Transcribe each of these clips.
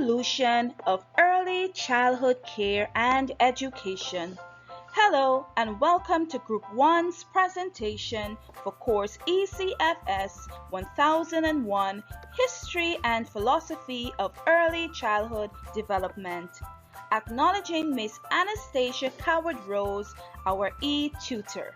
Evolution of Early Childhood Care and Education. Hello and welcome to Group 1's presentation for course ECFS 1001 History and Philosophy of Early Childhood Development. Acknowledging Miss Anastasia Coward Rose, our e-tutor.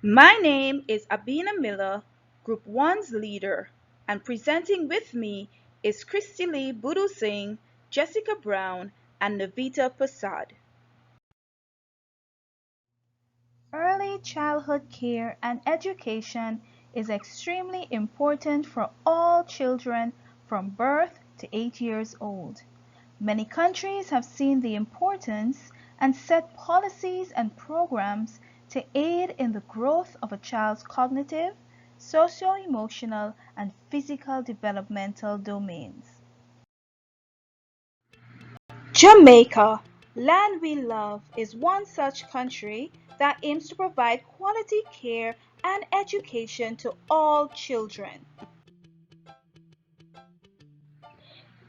My name is Abina Miller, Group 1's leader, and presenting with me is Christy Lee Budu Singh, Jessica Brown, and Navita Prasad. Early childhood care and education is extremely important for all children from birth to 8 years old. Many countries have seen the importance and set policies and programs to aid in the growth of a child's cognitive, socio-emotional, and physical developmental domains. Jamaica, land we love, is one such country that aims to provide quality care and education to all children.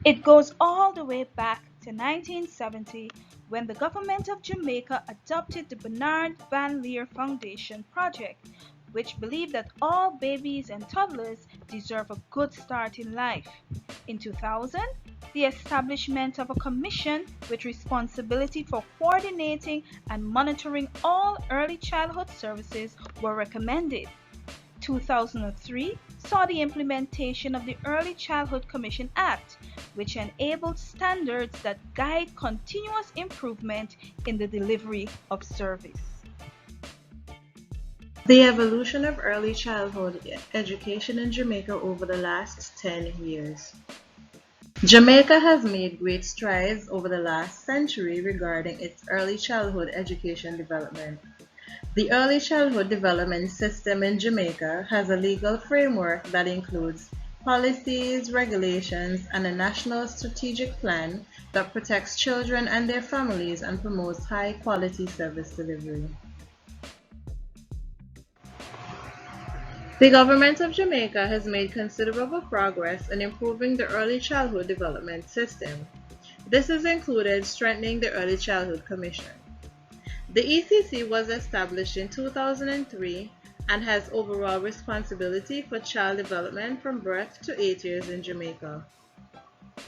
It goes all the way back to 1970 when the government of Jamaica adopted the Bernard Van Leer Foundation project, which believed that all babies and toddlers deserve a good start in life. In 2000, the establishment of a commission with responsibility for coordinating and monitoring all early childhood services were recommended. 2003 saw the implementation of the Early Childhood Commission Act, which enabled standards that guide continuous improvement in the delivery of service. The evolution of early childhood education in Jamaica over the last 10 years. Jamaica has made great strides over the last century regarding its early childhood education development. The Early Childhood Development System in Jamaica has a legal framework that includes policies, regulations, and a national strategic plan that protects children and their families and promotes high-quality service delivery. The government of Jamaica has made considerable progress in improving the early childhood development system. This has included strengthening the Early Childhood Commission. The ECCE was established in 2003 and has overall responsibility for child development from birth to 8 years in Jamaica.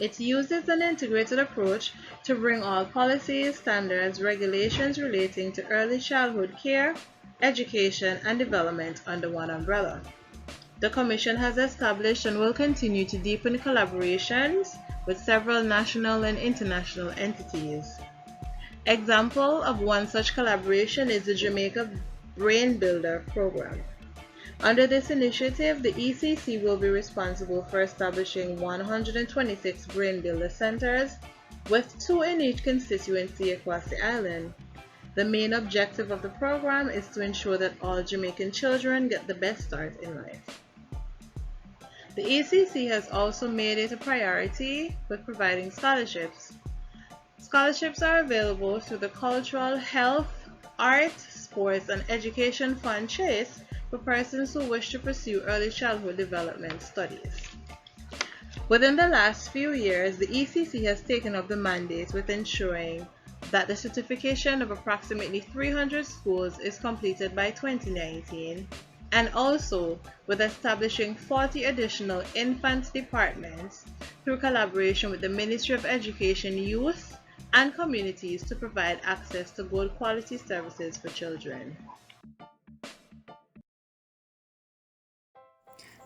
It uses an integrated approach to bring all policies, standards, regulations relating to early childhood care, education, and development under one umbrella. The Commission has established and will continue to deepen collaborations with several national and international entities. Example of one such collaboration is the Jamaica Brain Builder program. Under this initiative, the ECC will be responsible for establishing 126 Brain Builder centers, with 2 in each constituency across the island. The main objective of the program is to ensure that all Jamaican children get the best start in life. The ECC has also made it a priority with providing scholarships. Scholarships are available through the Cultural, Health, Art, Sports, and Education Fund Chase for persons who wish to pursue early childhood development studies. Within the last few years, the ECC has taken up the mandate with ensuring that the certification of approximately 300 schools is completed by 2019, and also with establishing 40 additional infant departments through collaboration with the Ministry of Education, Youth, and Communities to provide access to good quality services for children.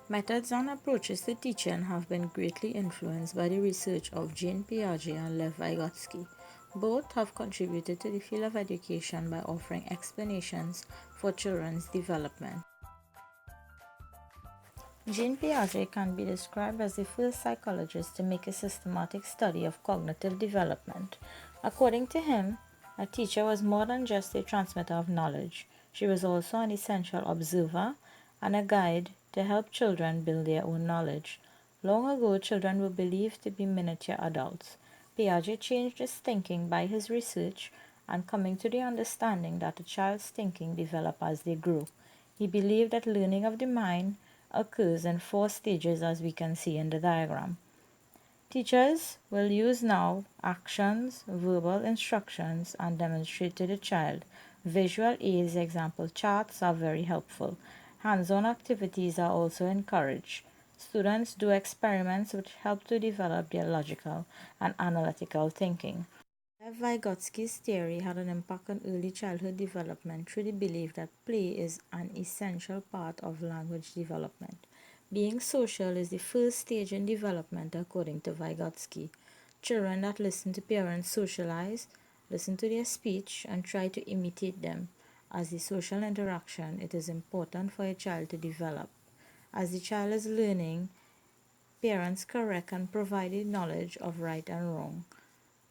Methods and approaches to teaching have been greatly influenced by the research of Jean Piaget and Lev Vygotsky. Both have contributed to the field of education by offering explanations for children's development. Jean Piaget can be described as the first psychologist to make a systematic study of cognitive development. According to him, a teacher was more than just a transmitter of knowledge. She was also an essential observer and a guide to help children build their own knowledge. Long ago, children were believed to be miniature adults. Piaget changed his thinking by his research and coming to the understanding that a child's thinking develops as they grow. He believed that learning of the mind occurs in 4 stages as we can see in the diagram. Teachers will use now actions, verbal instructions, and demonstrate to the child. Visual aids, example charts, are very helpful. Hands-on activities are also encouraged. Students do experiments which help to develop their logical and analytical thinking. Lev Vygotsky's theory had an impact on early childhood development through the belief that play is an essential part of language development. Being social is the first stage in development according to Vygotsky. Children that listen to parents socialize, listen to their speech, and try to imitate them. As the social interaction, it is important for a child to develop. As the child is learning, parents correct and provide the knowledge of right and wrong.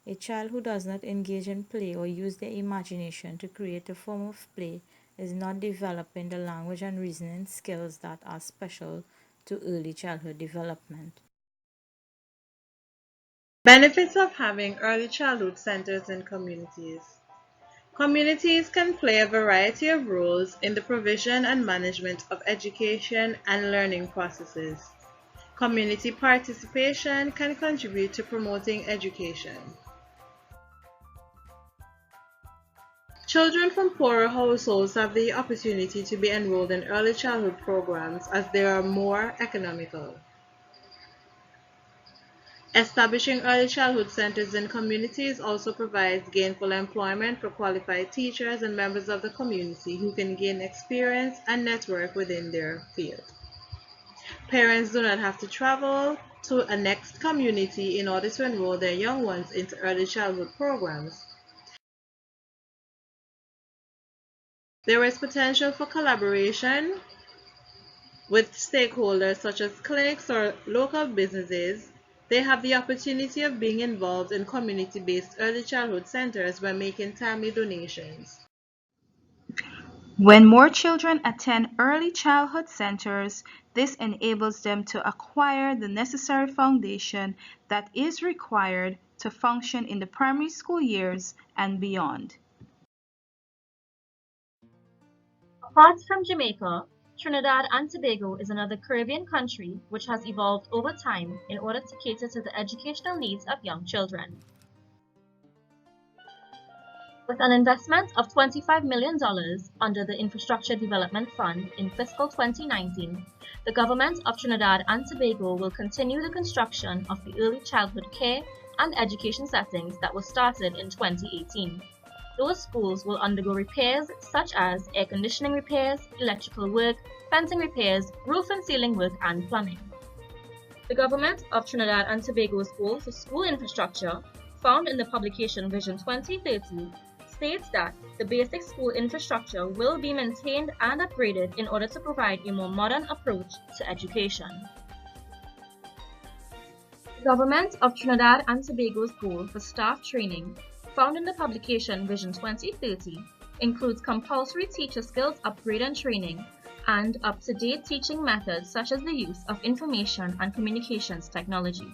A child who does not engage in play or use their imagination to create a form of play is not developing the language and reasoning skills that are special to early childhood development. Benefits of having early childhood centers in communities. Communities can play a variety of roles in the provision and management of education and learning processes. Community participation can contribute to promoting education. Children from poorer households have the opportunity to be enrolled in early childhood programs as they are more economical. Establishing early childhood centers in communities also provides gainful employment for qualified teachers and members of the community who can gain experience and network within their field. Parents do not have to travel to a next community in order to enroll their young ones into early childhood programs. There is potential for collaboration with stakeholders such as clinics or local businesses. They have the opportunity of being involved in community-based early childhood centers by making timely donations. When more children attend early childhood centers, this enables them to acquire the necessary foundation that is required to function in the primary school years and beyond. Apart from Jamaica, Trinidad and Tobago is another Caribbean country which has evolved over time in order to cater to the educational needs of young children. With an investment of $25 million under the Infrastructure Development Fund in fiscal 2019, the government of Trinidad and Tobago will continue the construction of the early childhood care and education settings that were started in 2018. Those schools will undergo repairs such as air conditioning repairs, electrical work, fencing repairs, roof and ceiling work, and plumbing. The government of Trinidad and Tobago's goal for school infrastructure, found in the publication Vision 2030, states that the basic school infrastructure will be maintained and upgraded in order to provide a more modern approach to education. The government of Trinidad and Tobago's goal for staff training, found in the publication Vision 2030, includes compulsory teacher skills upgrade and training and up-to-date teaching methods such as the use of information and communications technology.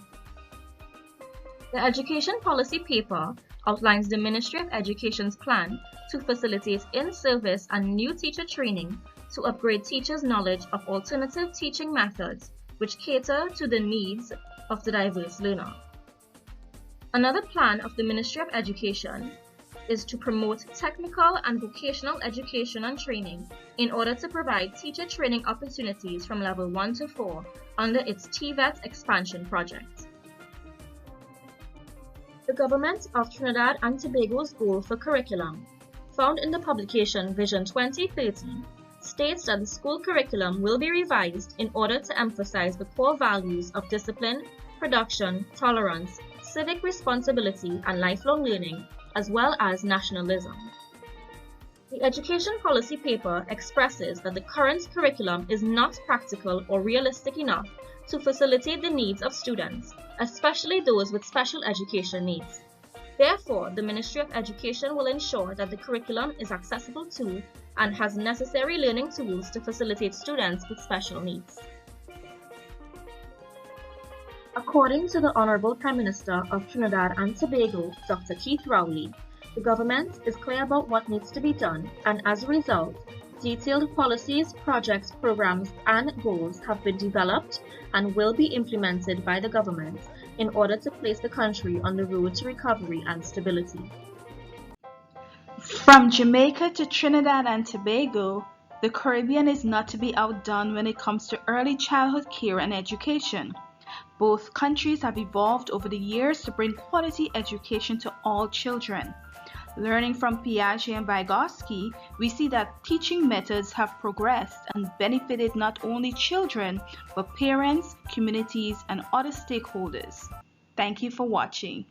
The education policy paper outlines the Ministry of Education's plan to facilitate in-service and new teacher training to upgrade teachers' knowledge of alternative teaching methods which cater to the needs of the diverse learner. Another plan of the Ministry of Education is to promote technical and vocational education and training in order to provide teacher training opportunities from level 1 to 4 under its TVET expansion project. The government of Trinidad and Tobago's goal for curriculum, found in the publication Vision 2030, states that the school curriculum will be revised in order to emphasize the core values of discipline, production, tolerance, civic responsibility, and lifelong learning, as well as nationalism. The education policy paper expresses that the current curriculum is not practical or realistic enough to facilitate the needs of students, especially those with special education needs. Therefore, the Ministry of Education will ensure that the curriculum is accessible to and has necessary learning tools to facilitate students with special needs. According to the Honorable Prime Minister of Trinidad and Tobago, Dr. Keith Rowley, the government is clear about what needs to be done, and as a result, Detailed policies, projects, programs, and goals have been developed and will be implemented by the government in order to place the country on the road to recovery and stability. From Jamaica to Trinidad and Tobago, the Caribbean is not to be outdone when it comes to early childhood care and education. Both countries have evolved over the years to bring quality education to all children. Learning from Piaget and Vygotsky, we see that teaching methods have progressed and benefited not only children, but parents, communities, and other stakeholders. Thank you for watching.